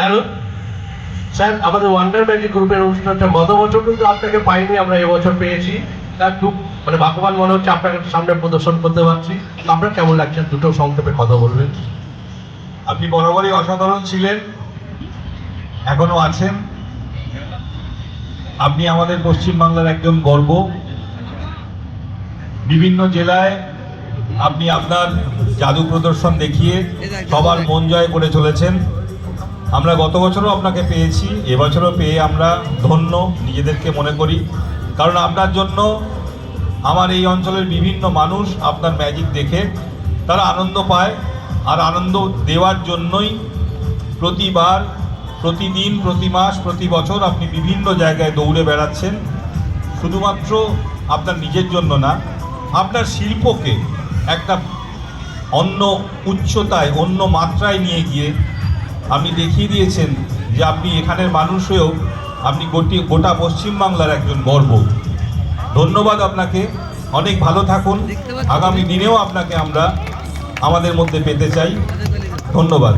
Hello sir, আমাদের wonder magic গ্রুপের অনুষ্ঠানটা গত বছর কিন্তু আপনাকে পাইনি, আমরা এবছর পেয়েছি। তার খুব ভাগ্যবান মনে হচ্ছে আপনাকে সামনে প্রদর্শন করতে পারছি। আপনার কেমন লাগছে দুটো সংক্ষেপে কথা বলবেন? আপনি বরাবরই অসাধারণ ছিলেন, এখনো আছেন। আপনি আমাদের পশ্চিমবাংলার একজন গর্ব। বিভিন্ন জেলায় আপনি আপনার জাদু প্রদর্শন দেখিয়ে সবার মন জয় করে চলেছেন। আমরা গত বছরও আপনাকে পেয়েছি, এবছরও পেয়ে আমরা ধন্য নিজেদেরকে মনে করি, কারণ আপনার জন্য আমার এই অঞ্চলের বিভিন্ন মানুষ আপনার ম্যাজিক দেখে তারা আনন্দ পায়। আর আনন্দ দেওয়ার জন্যই প্রতিবার, প্রতিদিন, প্রতি মাস, প্রতি বছর আপনি বিভিন্ন জায়গায় দৌড়ে বেড়াচ্ছেন। শুধুমাত্র আপনার নিজের জন্য না, আপনার শিল্পকে একটা অন্য উচ্চতায়, অন্য মাত্রায় নিয়ে গিয়ে আপনি দেখিয়ে দিয়েছেন যে আপনি এখানের মানুষ হয়েও আপনি গোটা পশ্চিমবাংলার একজন গর্ব। ধন্যবাদ আপনাকে, অনেক ভালো থাকুন। আগামী দিনেও আপনাকে আমরা আমাদের মধ্যে পেতে চাই। ধন্যবাদ।